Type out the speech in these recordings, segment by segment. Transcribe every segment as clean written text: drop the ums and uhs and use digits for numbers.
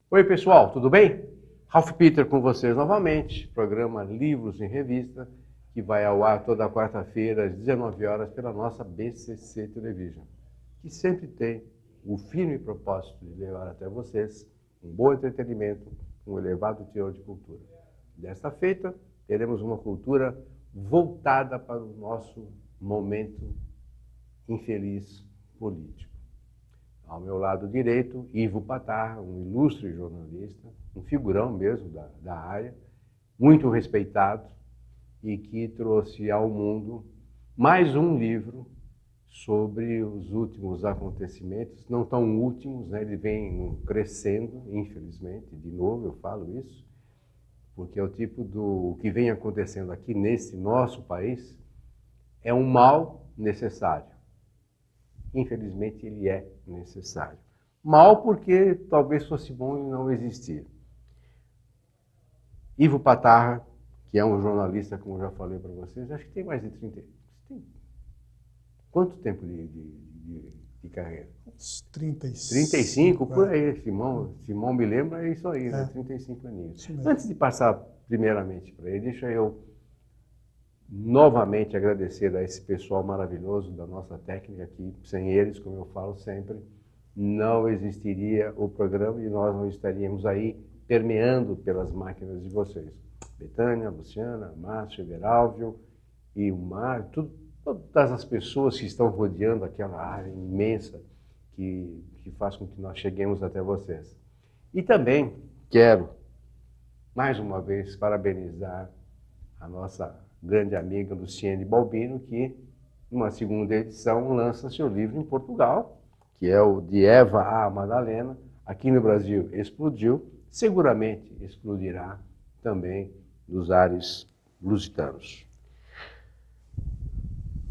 Oi pessoal, tudo bem? Ralph Peter com vocês novamente, programa Livros em Revista, que vai ao ar toda quarta-feira às 19 horas pela nossa BCC Television, que sempre tem o firme propósito de levar até vocês um bom entretenimento, um elevado teor de cultura. Desta feita, teremos uma cultura voltada para o nosso momento infeliz político. Ao meu lado direito, Ivo Patarra, um ilustre jornalista, um figurão mesmo da área, muito respeitado e que trouxe ao mundo mais um livro sobre os últimos acontecimentos, não tão últimos, né? Ele vem crescendo, infelizmente, de novo eu falo isso, porque é o tipo do que vem acontecendo aqui nesse nosso país é um mal necessário. Infelizmente, ele é necessário. Mal porque talvez fosse bom ele não existir. Ivo Patarra, que é um jornalista, como eu já falei para vocês, acho que tem mais de 30... Quanto tempo de carreira? Uns 35. 35, por aí. Simão me lembra, é isso aí, né? 35 aninhos. Antes de passar primeiramente para ele, deixa eu novamente agradecer a esse pessoal maravilhoso da nossa técnica aqui. Sem eles, como eu falo sempre, não existiria o programa e nós não estaríamos aí permeando pelas máquinas de vocês. Betânia, Luciana, Márcio, Everálvio e o Mário, todas as pessoas que estão rodeando aquela área imensa que faz com que nós cheguemos até vocês. E também quero, mais uma vez, parabenizar a nossa grande amiga Luciene Balbino, que, numa segunda edição, lança seu livro em Portugal, que é o De Eva à Madalena. Aqui no Brasil explodiu, seguramente explodirá também nos ares lusitanos.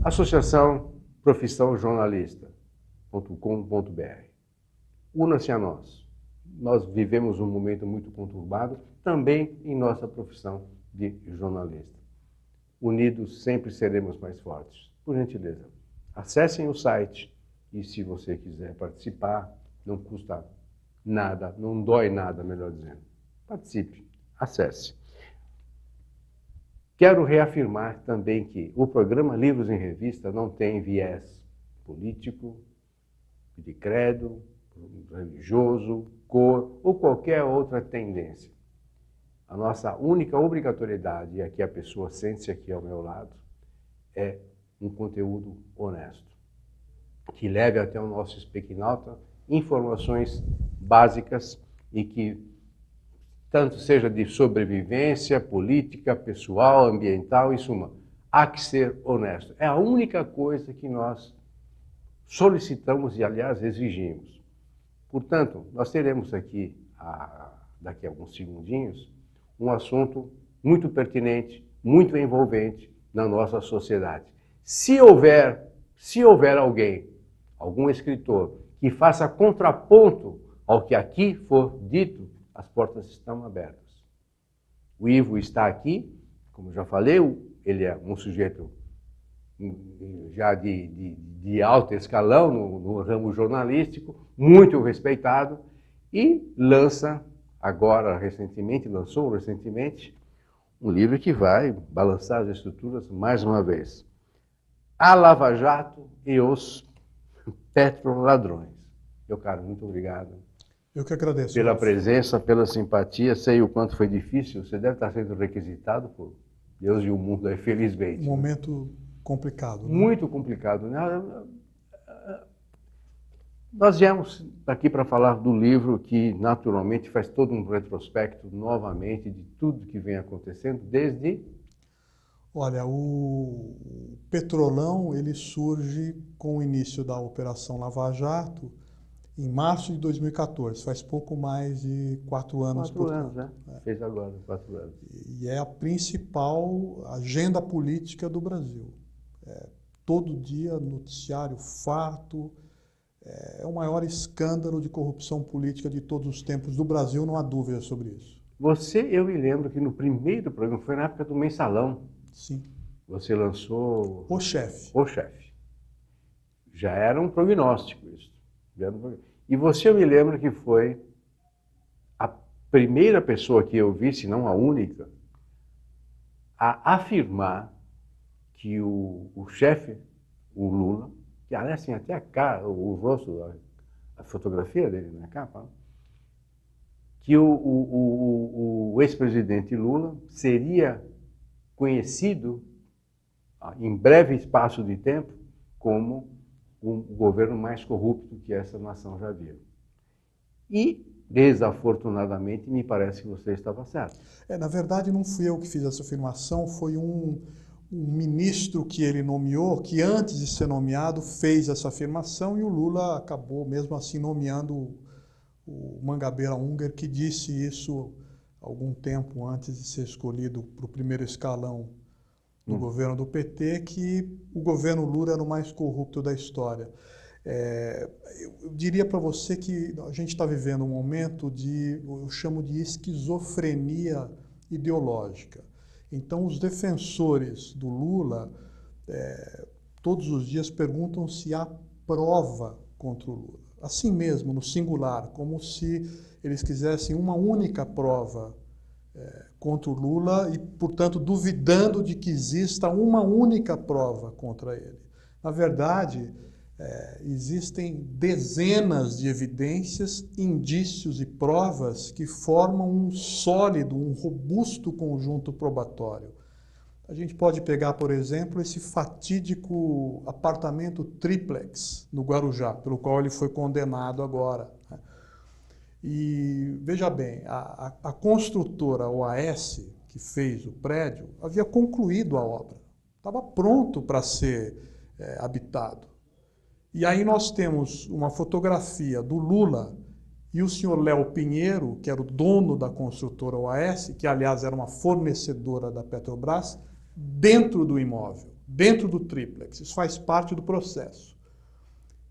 Associação Profissão Jornalista.com.br. Una-se a nós. Nós vivemos um momento muito conturbado, também em nossa profissão de jornalista. Unidos sempre seremos mais fortes. Por gentileza, acessem o site e se você quiser participar, não custa nada, não dói nada, melhor dizendo. Participe, acesse. Quero reafirmar também que o programa Livros em Revista não tem viés político, de credo, religioso, cor ou qualquer outra tendência. A nossa única obrigatoriedade, e aqui a pessoa sente-se aqui ao meu lado, é um conteúdo honesto, que leve até o nosso espectronauta informações básicas e que tanto seja de sobrevivência, política, pessoal, ambiental, em suma, há que ser honesto. É a única coisa que nós solicitamos e, aliás, exigimos. Portanto, nós teremos aqui, daqui a alguns segundinhos, um assunto muito pertinente, muito envolvente na nossa sociedade. Se houver alguém, algum escritor, que faça contraponto ao que aqui for dito, as portas estão abertas. O Ivo está aqui, como já falei, ele é um sujeito já de alto escalão no ramo jornalístico, muito respeitado, e lançou recentemente, um livro que vai balançar as estruturas mais uma vez. A Lava Jato e os Petroladrões. Meu caro, muito obrigado. Eu que agradeço. Pela presença, pela simpatia. Sei o quanto foi difícil. Você deve estar sendo requisitado por Deus e o mundo aí, felizmente. Um momento complicado. Né? Muito complicado. Nós viemos aqui para falar do livro que, naturalmente, faz todo um retrospecto, novamente, de tudo que vem acontecendo desde... Olha, o Petrolão, ele surge com o início da Operação Lava Jato em março de 2014, faz pouco mais de 4 anos. 4 anos, né? Fez agora 4 anos. E é a principal agenda política do Brasil. Todo dia, noticiário, fato... É o maior escândalo de corrupção política de todos os tempos do Brasil, não há dúvida sobre isso. Eu me lembro que no primeiro programa, foi na época do Mensalão. Sim. Você lançou... O Chefe. O Chefe. Já era um prognóstico isso. E você, eu me lembro que foi a primeira pessoa que eu vi, se não a única, a afirmar que o chefe, o Lula, que aliás assim, até a cara, o rosto, a fotografia dele na capa, que o ex-presidente Lula seria conhecido em breve espaço de tempo como o governo mais corrupto que essa nação já viu. E, desafortunadamente, me parece que você estava certo. Na verdade, não fui eu que fiz essa afirmação, foi um ministro que ele nomeou, que antes de ser nomeado fez essa afirmação, e o Lula acabou, mesmo assim, nomeando o Mangabeira Unger, que disse isso algum tempo antes de ser escolhido para o primeiro escalão do governo do PT, que o governo Lula era o mais corrupto da história. Eu diria para você que a gente está vivendo um momento eu chamo de esquizofrenia ideológica. Então, os defensores do Lula, todos os dias perguntam se há prova contra o Lula. Assim mesmo, no singular, como se eles quisessem uma única prova contra o Lula e, portanto, duvidando de que exista uma única prova contra ele. Na verdade, existem dezenas de evidências, indícios e provas que formam um sólido, um robusto conjunto probatório. A gente pode pegar, por exemplo, esse fatídico apartamento triplex no Guarujá, pelo qual ele foi condenado agora. E, veja bem, a construtora OAS, que fez o prédio, havia concluído a obra. Estava pronto para ser habitado. E aí nós temos uma fotografia do Lula e o senhor Léo Pinheiro, que era o dono da construtora OAS, que aliás era uma fornecedora da Petrobras, dentro do imóvel, dentro do triplex. Isso faz parte do processo.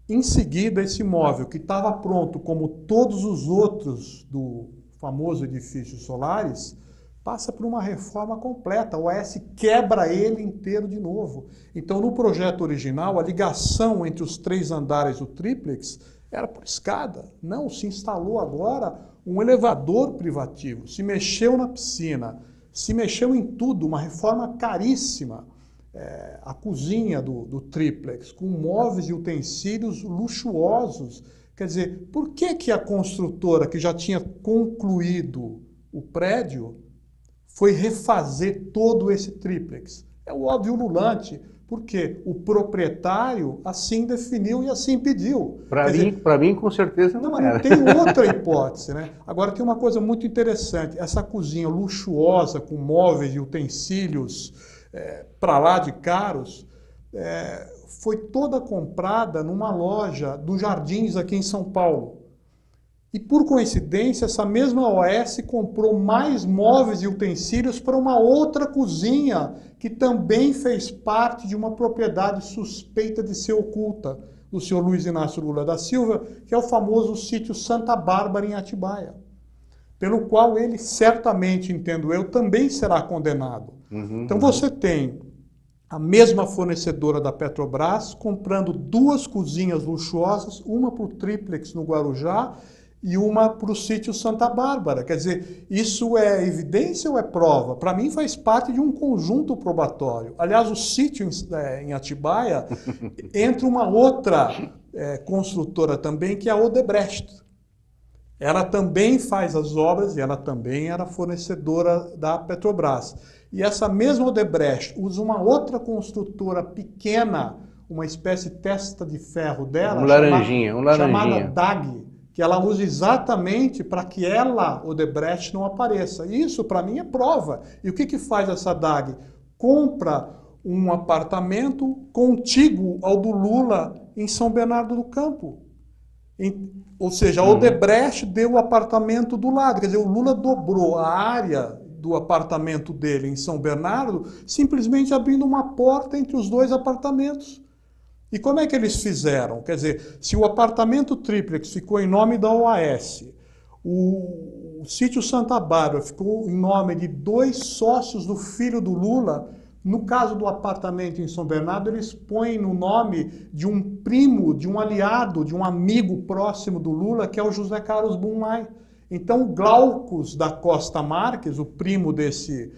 Em seguida, esse imóvel, que estava pronto como todos os outros do famoso edifício Solaris, passa por uma reforma completa. A OAS quebra ele inteiro de novo. Então, no projeto original, a ligação entre os 3 andares do triplex era por escada. Não, se instalou agora um elevador privativo, se mexeu na piscina, se mexeu em tudo, uma reforma caríssima. A cozinha do triplex, com móveis e utensílios luxuosos. Quer dizer, por que a construtora, que já tinha concluído o prédio, foi refazer todo esse triplex? É o óbvio ululante, porque o proprietário assim definiu e assim pediu. Para mim, com certeza não era. Não tem outra hipótese, né? Agora, tem uma coisa muito interessante. Essa cozinha luxuosa, com móveis e utensílios para lá de caros, foi toda comprada numa loja dos Jardins aqui em São Paulo. E, por coincidência, essa mesma OAS comprou mais móveis e utensílios para uma outra cozinha, que também fez parte de uma propriedade suspeita de ser oculta, do senhor Luiz Inácio Lula da Silva, que é o famoso sítio Santa Bárbara, em Atibaia, pelo qual ele certamente, entendo eu, também será condenado. Então você tem a mesma fornecedora da Petrobras comprando 2 cozinhas luxuosas, uma para o triplex no Guarujá e uma para o sítio Santa Bárbara. Quer dizer, isso é evidência ou é prova? Para mim faz parte de um conjunto probatório. Aliás, o sítio em Atibaia entra uma outra construtora também, que é a Odebrecht. Ela também faz as obras e ela também era fornecedora da Petrobras. E essa mesma Odebrecht usa uma outra construtora pequena, uma espécie de testa de ferro dela, chamada DAG, que ela usa exatamente para que ela, Odebrecht, não apareça. Isso, para mim, é prova. E o que faz essa DAG? Compra um apartamento contíguo ao do Lula em São Bernardo do Campo. Ou seja, a Odebrecht deu o apartamento do lado. Quer dizer, o Lula dobrou a área do apartamento dele em São Bernardo, simplesmente abrindo uma porta entre os 2 apartamentos. E como é que eles fizeram? Quer dizer, se o apartamento triplex ficou em nome da OAS, o sítio Santa Bárbara ficou em nome de 2 sócios do filho do Lula, no caso do apartamento em São Bernardo, eles põem no nome de um primo, de um aliado, de um amigo próximo do Lula, que é o José Carlos Bunlai. Então, o Glaucus da Costa Marques, o primo desse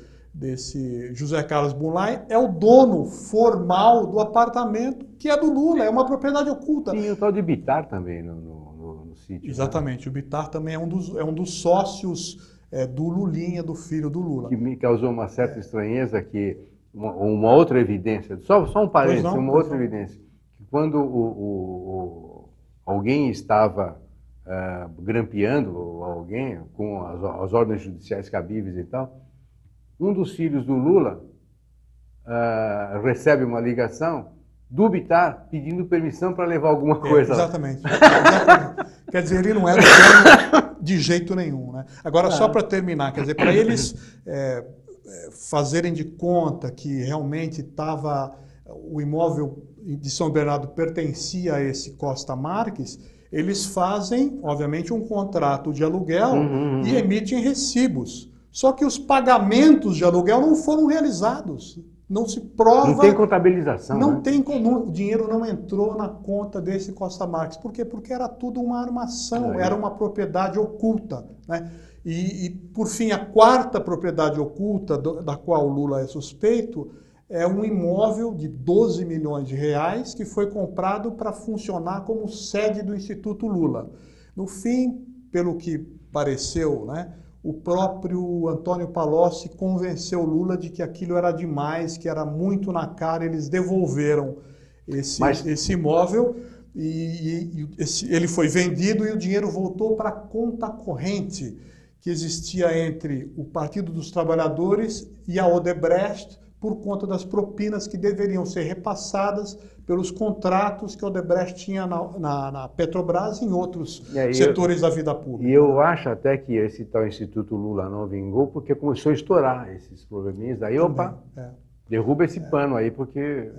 José Carlos Goulart, é o dono formal do apartamento que é do Lula, é uma propriedade oculta. Tinha o tal de Bittar também no sítio. Exatamente, né? O Bittar também é um dos sócios do Lulinha, do filho do Lula. Que me causou uma certa estranheza que uma outra evidência, só um parênteses, outra evidência, que quando alguém estava grampeando alguém com as ordens judiciais cabíveis e tal, um dos filhos do Lula recebe uma ligação do Bittar pedindo permissão para levar alguma coisa. Exatamente. Quer dizer, ele não é do dono de jeito nenhum, né? Agora, só para terminar, quer dizer, para eles fazerem de conta que realmente o imóvel de São Bernardo pertencia a esse Costa Marques, eles fazem, obviamente, um contrato de aluguel e emitem recibos. Só que os pagamentos de aluguel não foram realizados. Não se prova... Não tem contabilização, Não né? tem, o dinheiro não entrou na conta desse Costa Marques. Por quê? Porque era tudo uma armação, era uma propriedade oculta, né? E, por fim, a quarta propriedade oculta da qual o Lula é suspeito é um imóvel de 12 milhões de reais que foi comprado para funcionar como sede do Instituto Lula. No fim, pelo que pareceu, né, o próprio Antônio Palocci convenceu Lula de que aquilo era demais, que era muito na cara, eles devolveram esse imóvel e ele foi vendido e o dinheiro voltou para a conta corrente que existia entre o Partido dos Trabalhadores e a Odebrecht por conta das propinas que deveriam ser repassadas pelos contratos que a Odebrecht tinha na Petrobras e em outros setores da vida pública. E eu acho até que esse tal Instituto Lula não vingou porque começou a estourar esses probleminhas. Daí, opa, derruba esse pano aí, porque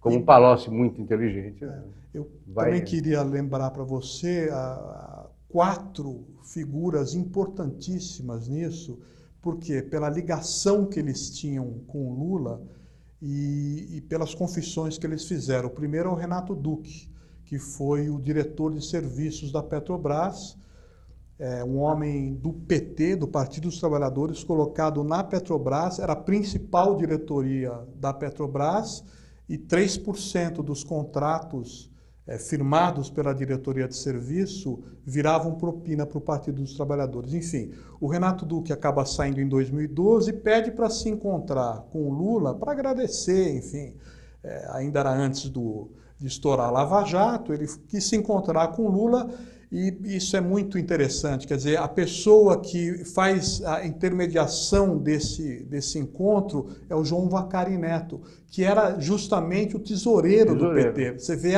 como um Palocci muito inteligente... Eu também queria lembrar para você 4 figuras importantíssimas nisso, porque pela ligação que eles tinham com o Lula e pelas confissões que eles fizeram. O primeiro é o Renato Duque, que foi o diretor de serviços da Petrobras, um homem do PT, do Partido dos Trabalhadores, colocado na Petrobras, era a principal diretoria da Petrobras e 3% dos contratos firmados pela diretoria de serviço viravam propina para o Partido dos Trabalhadores. Enfim, o Renato Duque acaba saindo em 2012 e pede para se encontrar com o Lula para agradecer, enfim, ainda era antes de estourar a Lava Jato, ele quis se encontrar com o Lula e isso é muito interessante, quer dizer, a pessoa que faz a intermediação desse encontro é o João Vacari Neto, que era justamente o tesoureiro do PT. Você vê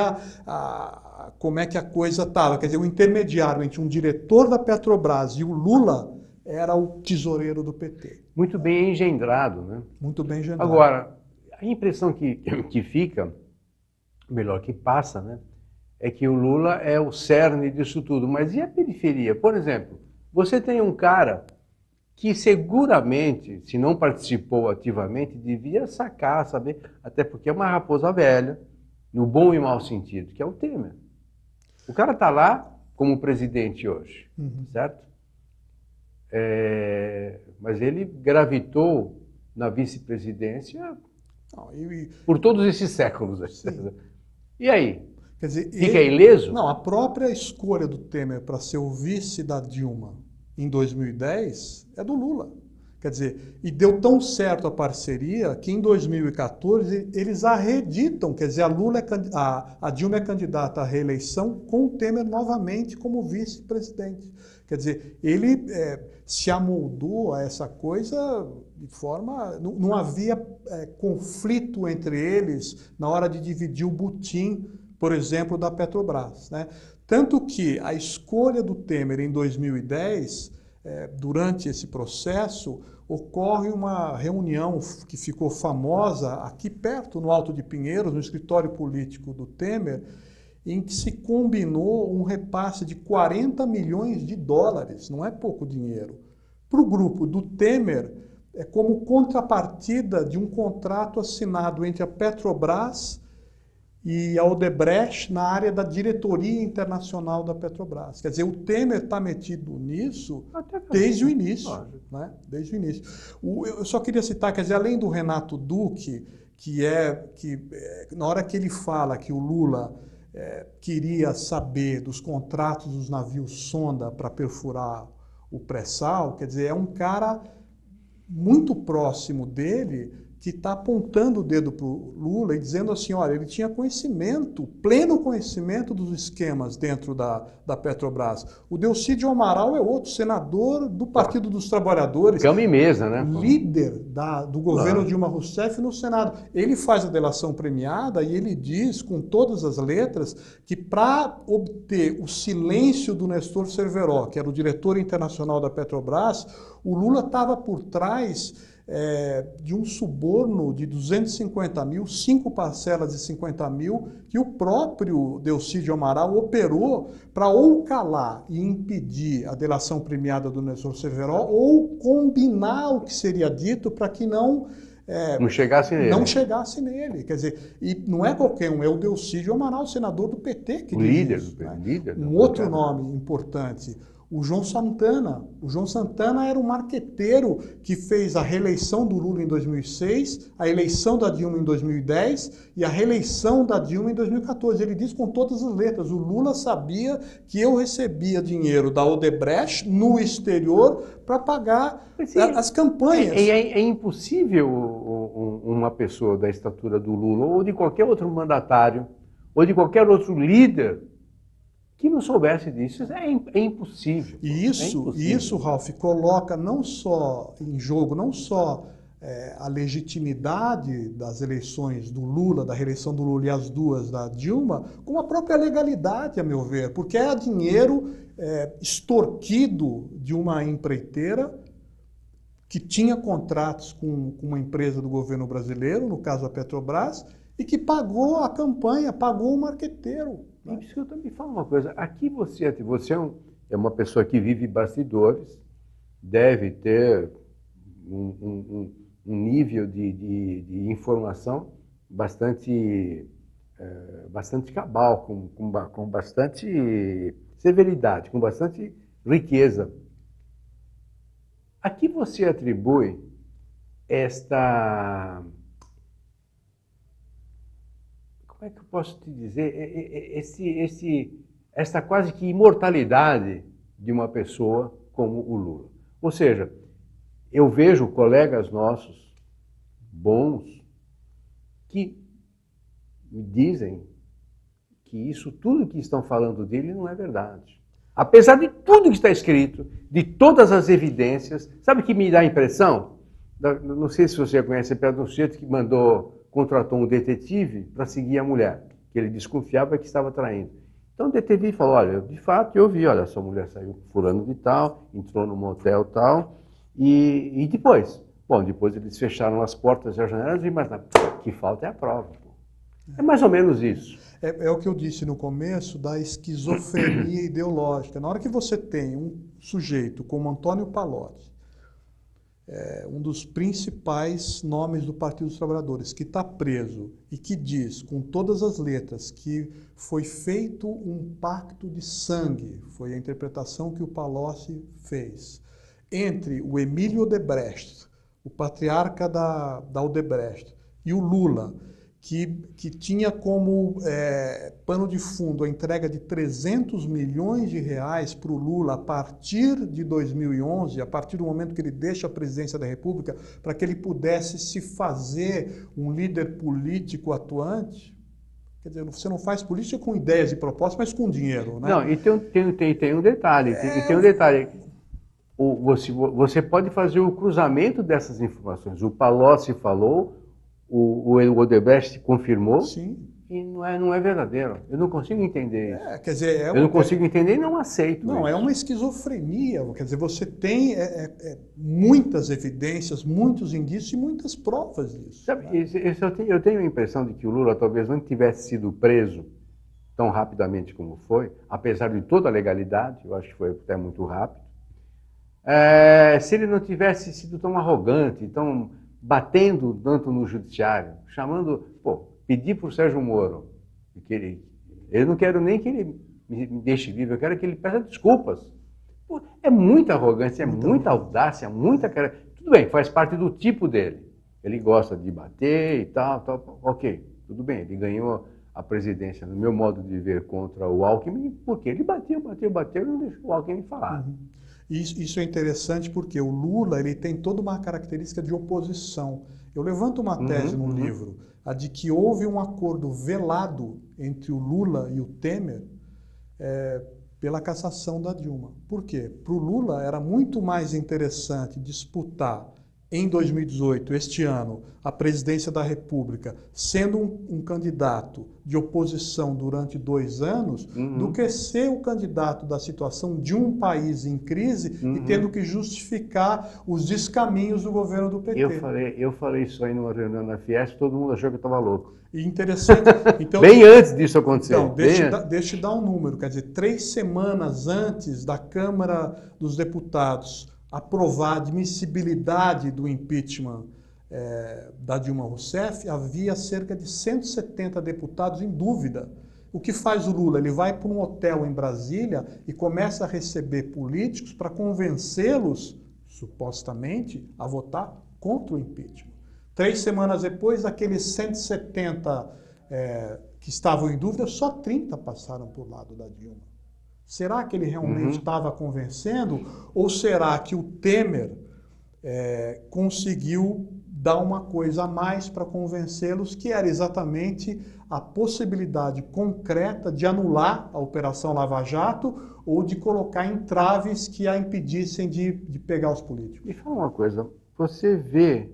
como é que a coisa estava, quer dizer, o intermediário entre um diretor da Petrobras e o Lula era o tesoureiro do PT. Muito bem engendrado, né? Muito bem engendrado. Agora, a impressão que fica, melhor que passa, né? É que o Lula é o cerne disso tudo. Mas e a periferia? Por exemplo, você tem um cara que seguramente, se não participou ativamente, devia sacar, saber, até porque é uma raposa velha, no bom e mau sentido, que é o Temer. O cara está lá como presidente hoje, certo? Mas ele gravitou na vice-presidência por todos esses séculos. E aí? Quer dizer, fica ileso? Não, a própria escolha do Temer para ser o vice da Dilma em 2010 é do Lula. Quer dizer, e deu tão certo a parceria que em 2014 eles arreditam, quer dizer, a Dilma é candidata à reeleição com o Temer novamente como vice-presidente. Quer dizer, ele se amoldou a essa coisa de forma... Não havia conflito entre eles na hora de dividir o butim, por exemplo, da Petrobras, né? Tanto que a escolha do Temer em 2010, durante esse processo, ocorre uma reunião que ficou famosa aqui perto, no Alto de Pinheiros, no escritório político do Temer, em que se combinou um repasse de 40 milhões de dólares, não é pouco dinheiro, para o grupo do Temer, como contrapartida de um contrato assinado entre a Petrobras e a Odebrecht na área da diretoria internacional da Petrobras. Quer dizer, o Temer está metido nisso desde o início. Né? Desde o início. Eu só queria citar, quer dizer, além do Renato Duque, que na hora que ele fala que o Lula queria saber dos contratos dos navios sonda para perfurar o pré-sal, quer dizer, é um cara muito próximo dele que está apontando o dedo para o Lula e dizendo assim, olha, ele tinha conhecimento, pleno conhecimento dos esquemas dentro da Petrobras. O Delcídio Amaral é outro, senador do Partido dos Trabalhadores. Cama e mesa, né? Líder do governo Dilma Rousseff no Senado. Ele faz a delação premiada e ele diz, com todas as letras, que para obter o silêncio do Nestor Cerveró, que era o diretor internacional da Petrobras, o Lula estava por trás de um suborno de 250 mil, 5 parcelas de 50 mil, que o próprio Delcídio Amaral operou para ou calar e impedir a delação premiada do Nestor Cerveró, ou combinar o que seria dito para que não chegasse nele. Não chegasse nele. Quer dizer, e não é qualquer um, é o Delcídio Amaral, senador do PT, que o diz líder, isso, né? líder. Um outro nome importante, o João Santana. O João Santana era um marqueteiro que fez a reeleição do Lula em 2006, a eleição da Dilma em 2010 e a reeleição da Dilma em 2014. Ele diz com todas as letras, o Lula sabia que eu recebia dinheiro da Odebrecht no exterior para pagar as campanhas. É impossível uma pessoa da estatura do Lula ou de qualquer outro mandatário ou de qualquer outro líder que não soubesse disso. É impossível. E isso, Ralf, coloca não só em jogo, não só a legitimidade das eleições do Lula, da reeleição do Lula e as duas da Dilma, como a própria legalidade, a meu ver, porque é dinheiro extorquido de uma empreiteira que tinha contratos com uma empresa do governo brasileiro, no caso a Petrobras, e que pagou a campanha, pagou o marqueteiro. E isso eu também falo uma coisa, aqui você é uma pessoa que vive bastidores, deve ter um nível de informação bastante cabal, com bastante severidade, com bastante riqueza. A que você atribui esta... Como é que eu posso te dizer? Esta quase que imortalidade de uma pessoa como o Lula. Ou seja, eu vejo colegas nossos, bons, que me dizem que isso tudo que estão falando dele não é verdade. Apesar de tudo que está escrito, de todas as evidências, sabe o que me dá a impressão? Não sei se você conhece, Pedro Sujeito que contratou um detetive para seguir a mulher, que ele desconfiava que estava traindo. Então o detetive falou, olha, de fato eu vi, olha, sua mulher saiu com fulano de tal, entrou num motel tal, e depois? Bom, depois eles fecharam as portas e as janelas, mas que falta é a prova. É mais ou menos isso. É o que eu disse no começo da esquizofrenia ideológica. Na hora que você tem um sujeito como Antônio Pallotti, um dos principais nomes do Partido dos Trabalhadores, que está preso e que diz com todas as letras que foi feito um pacto de sangue, foi a interpretação que o Palocci fez, entre o Emílio Odebrecht, o patriarca da Odebrecht, e o Lula, que tinha como pano de fundo a entrega de 300 milhões de reais para o Lula a partir de 2011, a partir do momento que ele deixa a presidência da República, para que ele pudesse se fazer um líder político atuante. Quer dizer, você não faz política com ideias e propostas, mas com dinheiro, né? Não, e tem um detalhe, tem um detalhe. Você pode fazer o cruzamento dessas informações. O Palocci falou, o Odebrecht confirmou. Sim. E não é verdadeiro. Eu não consigo entender isso. Quer dizer, eu não consigo entender e não aceito Não, isso. É uma esquizofrenia. Quer dizer, você tem muitas evidências, muitos indícios e muitas provas disso. Sabe, né? Eu tenho a impressão de que o Lula talvez não tivesse sido preso tão rapidamente como foi, apesar de toda a legalidade, eu acho que foi até muito rápido, se ele não tivesse sido tão arrogante, tão batendo tanto no judiciário, pedir para o Sérgio Moro Eu não quero nem que ele me deixe vivo, eu quero que ele peça desculpas. Pô, é muita arrogância, é muita audácia, muita cara. Tudo bem, faz parte do tipo dele. Ele gosta de bater e tal. Ok, tudo bem, ele ganhou a presidência, no meu modo de ver, contra o Alckmin, porque ele bateu e não deixou o Alckmin falar. Uhum. Isso é interessante porque o Lula ele tem toda uma característica de oposição. Eu levanto uma tese no livro, a de que houve um acordo velado entre o Lula e o Temer pela cassação da Dilma. Por quê? Para o Lula era muito mais interessante disputar em 2018, este ano, a presidência da República, sendo um candidato de oposição durante 2 anos, do que ser o candidato da situação de um país em crise e tendo que justificar os descaminhos do governo do PT. Eu falei isso aí numa reunião na Fiesp, todo mundo achou que eu estava louco. E interessante... Então, bem antes disso acontecer. Então, deixa eu dar um número, quer dizer, 3 semanas antes da Câmara dos Deputados aprovar a admissibilidade do impeachment da Dilma Rousseff, havia cerca de 170 deputados em dúvida. O que faz o Lula? Ele vai para um hotel em Brasília e começa a receber políticos para convencê-los, supostamente, a votar contra o impeachment. 3 semanas depois, daqueles 170 que estavam em dúvida, só 30 passaram para o lado da Dilma. Será que ele realmente estava convencendo? Ou será que o Temer conseguiu dar uma coisa a mais para convencê-los, que era exatamente a possibilidade concreta de anular a Operação Lava Jato ou de colocar entraves que a impedissem de pegar os políticos? Me fala uma coisa, você vê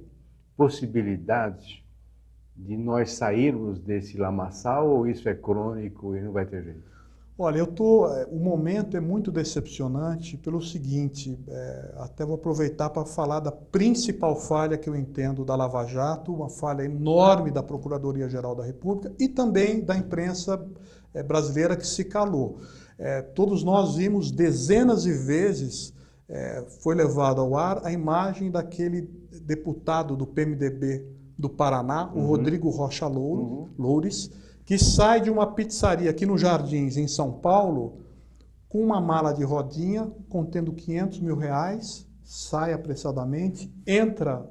possibilidades de nós sairmos desse lamaçal ou isso é crônico e não vai ter jeito? Olha, o momento é muito decepcionante pelo seguinte, até vou aproveitar para falar da principal falha que eu entendo da Lava Jato, uma falha enorme da Procuradoria-Geral da República e também da imprensa brasileira que se calou. Todos nós vimos dezenas de vezes, foi levado ao ar a imagem daquele deputado do PMDB do Paraná, o Rodrigo Rocha Loures, que sai de uma pizzaria aqui nos Jardins, em São Paulo, com uma mala de rodinha contendo R$500 mil, sai apressadamente, entra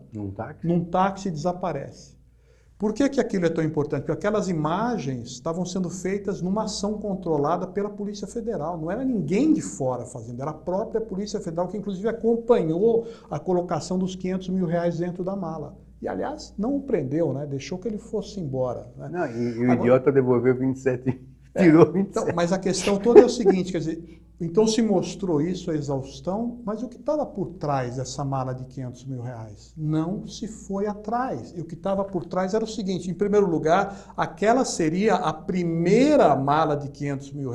num táxi e desaparece. Por que aquilo é tão importante? Porque aquelas imagens estavam sendo feitas numa ação controlada pela Polícia Federal. Não era ninguém de fora fazendo, era a própria Polícia Federal que inclusive acompanhou a colocação dos R$500 mil dentro da mala. E, aliás, não o prendeu, né? Deixou que ele fosse embora. Né? Não, e o idiota devolveu 27, tirou 27. Então, mas a questão toda é o seguinte, quer dizer, então se mostrou isso, a exaustão, mas o que estava por trás dessa mala de R$500 mil? Não se foi atrás. E o que estava por trás era o seguinte, em primeiro lugar, aquela seria a primeira mala de R$500 mil,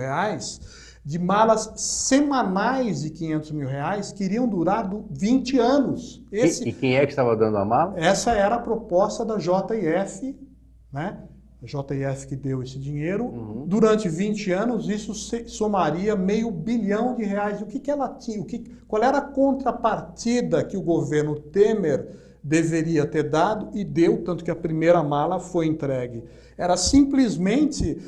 de malas semanais de R$500 mil que iriam durar 20 anos. E quem é que estava dando a mala? Essa era a proposta da JF, né? A JF que deu esse dinheiro. Durante 20 anos, isso somaria R$500 bilhão. O que ela tinha? Qual era a contrapartida que o governo Temer deveria ter dado e deu, tanto que a primeira mala foi entregue? Era simplesmente,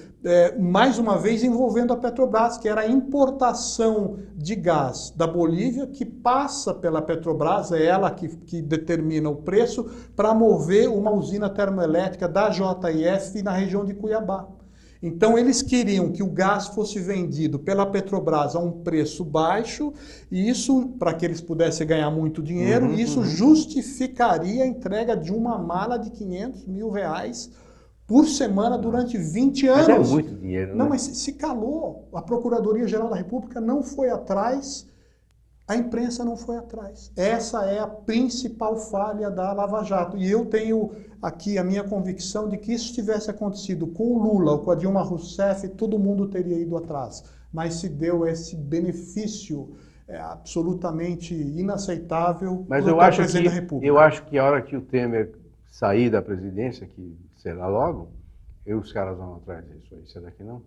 mais uma vez, envolvendo a Petrobras, que era a importação de gás da Bolívia, que passa pela Petrobras, é ela que determina o preço, para mover uma usina termoelétrica da JF na região de Cuiabá. Então, eles queriam que o gás fosse vendido pela Petrobras a um preço baixo, e isso, para que eles pudessem ganhar muito dinheiro, isso justificaria a entrega de uma mala de R$500 mil por semana durante 20 anos. Mas é muito dinheiro, né? Não, mas se calou. A Procuradoria-Geral da República não foi atrás, a imprensa não foi atrás. Essa é a principal falha da Lava Jato. E eu tenho aqui a minha convicção de que isso tivesse acontecido com o Lula ou com a Dilma Rousseff, todo mundo teria ido atrás. Mas se deu esse benefício absolutamente inaceitável para o presidente da República. Eu acho que a hora que o Temer sair da presidência, que será logo, os caras vão atrás disso aí. Será que não?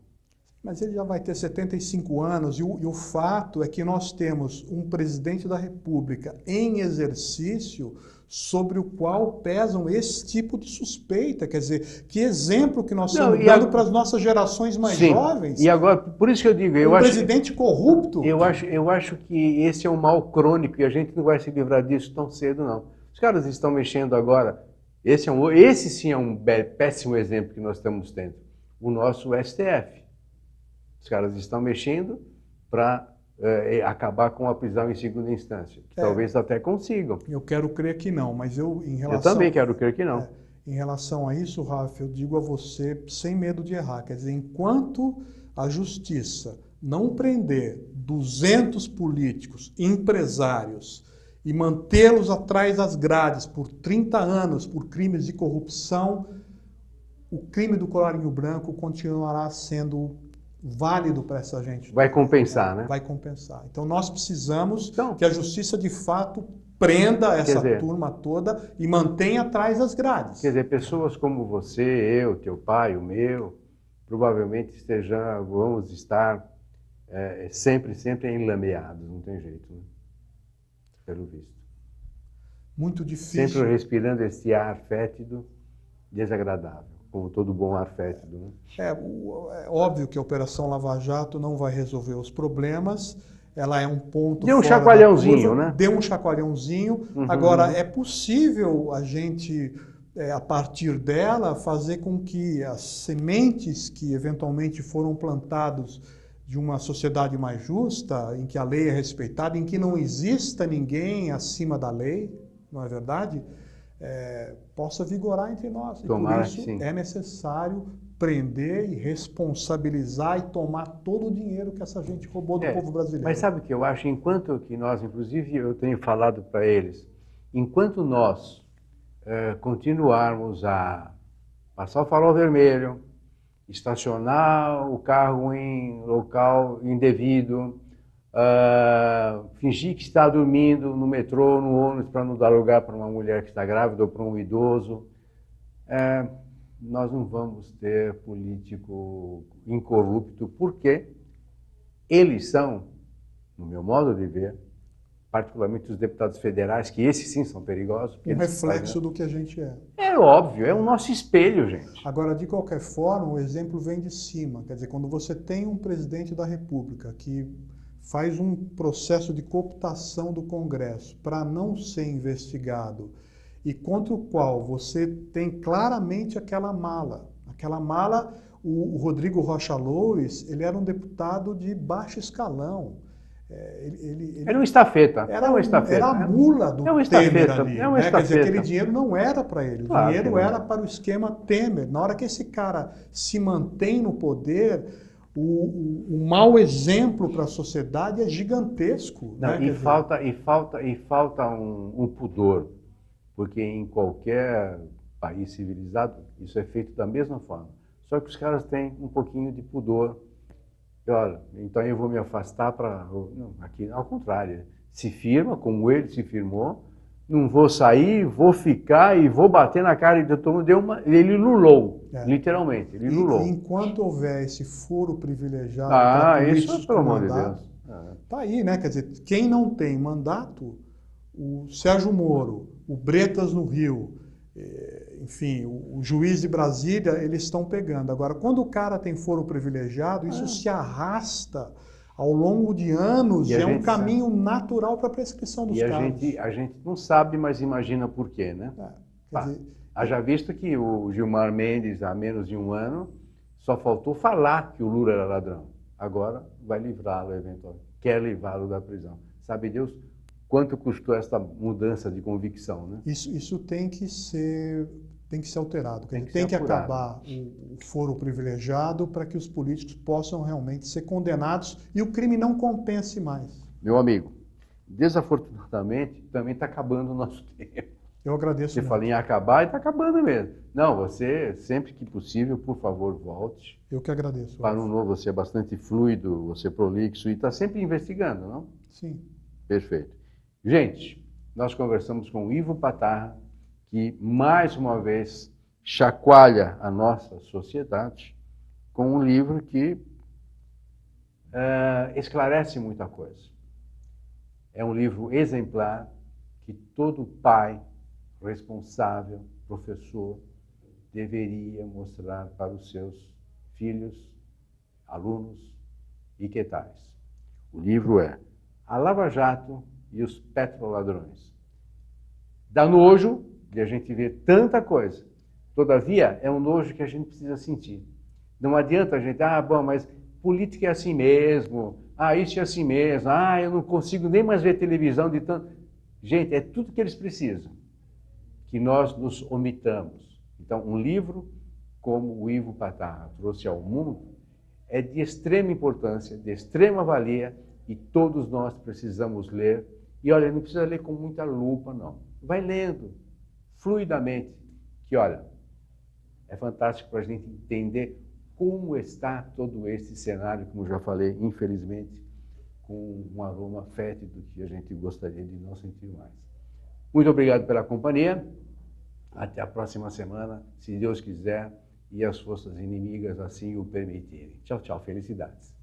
Mas ele já vai ter 75 anos e o fato é que nós temos um presidente da República em exercício sobre o qual pesam esse tipo de suspeita. Quer dizer, que exemplo que nós estamos dando para as nossas gerações mais jovens. E agora, por isso que eu digo, presidente corrupto. Eu acho que esse é um mal crônico e a gente não vai se livrar disso tão cedo, não. Os caras estão mexendo agora. Esse sim é um péssimo exemplo que nós estamos tendo. O nosso STF. Os caras estão mexendo para acabar com a prisão em segunda instância. Que talvez até consigam. Eu quero crer que não, mas eu também quero crer que não. Em relação a isso, Rafa, eu digo a você, sem medo de errar, quer dizer, enquanto a justiça não prender 200 políticos, empresários, e mantê-los atrás das grades por 30 anos por crimes de corrupção, o crime do colarinho branco continuará sendo válido para essa gente. Vai compensar, né? Vai compensar. Então nós precisamos que a justiça de fato prenda essa turma toda e mantenha atrás das grades. Quer dizer, pessoas como você, eu, teu pai, o meu, provavelmente vamos estar sempre enlameados, não tem jeito, né? Pelo visto. Muito difícil. Sempre respirando esse ar fétido, desagradável. Como todo bom ar fétido. Né? É óbvio que a Operação Lava Jato não vai resolver os problemas, ela é um ponto Deu um chacoalhãozinho, né? Deu um chacoalhãozinho. Agora, é possível a gente, a partir dela, fazer com que as sementes que eventualmente foram plantadas de uma sociedade mais justa, em que a lei é respeitada, em que não exista ninguém acima da lei, não é verdade? Possa vigorar entre nós. E por isso é necessário prender e responsabilizar e tomar todo o dinheiro que essa gente roubou do povo brasileiro. Mas sabe o que eu acho? Enquanto que nós, inclusive eu tenho falado para eles, enquanto nós continuarmos a passar o farol vermelho, estacionar o carro em local indevido, fingir que está dormindo no metrô, no ônibus, para não dar lugar para uma mulher que está grávida ou para um idoso, nós não vamos ter político incorrupto, porque eles são, no meu modo de ver, particularmente os deputados federais, que esses sim são perigosos. Um reflexo do que a gente é. É óbvio, é o nosso espelho, gente. Agora, de qualquer forma, o exemplo vem de cima. Quer dizer, quando você tem um presidente da República que faz um processo de cooptação do Congresso para não ser investigado e contra o qual você tem claramente aquela mala. Aquela mala, o Rodrigo Rocha Loures, ele era um deputado de baixo escalão. Era um estafeta. Era a mula do Temer ali. Quer dizer, aquele dinheiro não era para ele. O dinheiro era para o esquema Temer. Na hora que esse cara se mantém no poder, o mau exemplo para a sociedade é gigantesco. Não, e falta um pudor. Porque em qualquer país civilizado, isso é feito da mesma forma. Só que os caras têm um pouquinho de pudor. Olha, então eu vou me afastar para... Não, aqui, ao contrário, se firma, como ele se firmou, não vou sair, vou ficar e vou bater na cara de todo mundo. Ele lulou, literalmente, ele lulou. E enquanto houver esse foro privilegiado para políticos isso, pelo amor de Deus. Tá aí, né? Quer dizer, quem não tem mandato, o Sérgio Moro, o Bretas no Rio, enfim, o juiz de Brasília, eles estão pegando. Agora, quando o cara tem foro privilegiado, isso se arrasta ao longo de anos, é um caminho natural para a prescrição dos casos. E a gente não sabe, mas imagina por quê, né? Haja visto que o Gilmar Mendes, há menos de um ano, só faltou falar que o Lula era ladrão. Agora vai livrá-lo, eventualmente. Quer livrá-lo da prisão. Sabe Deus quanto custou essa mudança de convicção, né? Isso tem que ser alterado. Tem que acabar o foro privilegiado para que os políticos possam realmente ser condenados e o crime não compense mais. Meu amigo, desafortunadamente, também está acabando o nosso tempo. Eu agradeço. Você fala em acabar e está acabando mesmo. Não, você, sempre que possível, por favor, volte. Eu que agradeço. Para um novo, você é bastante fluido, você é prolixo e está sempre investigando, não? Sim. Perfeito. Gente, nós conversamos com o Ivo Patarra, que mais uma vez chacoalha a nossa sociedade com um livro que esclarece muita coisa. É um livro exemplar que todo pai responsável, professor, deveria mostrar para os seus filhos, alunos e que tais. O livro é A Lava Jato e os Petroladrões. Dá nojo de a gente ver tanta coisa. Todavia, é um nojo que a gente precisa sentir. Não adianta a gente, bom, mas política é assim mesmo, isso é assim mesmo, eu não consigo nem mais ver televisão de tanto... Gente, é tudo que eles precisam, que nós nos omitamos. Então, um livro como o Ivo Patarra trouxe ao mundo é de extrema importância, de extrema valia, e todos nós precisamos ler. E olha, não precisa ler com muita lupa, não. Vai lendo, fluidamente, que olha, é fantástico para a gente entender como está todo esse cenário, como já falei, infelizmente, com um aroma fétido que a gente gostaria de não sentir mais. Muito obrigado pela companhia. Até a próxima semana, se Deus quiser e as forças inimigas assim o permitirem. Tchau, tchau. Felicidades.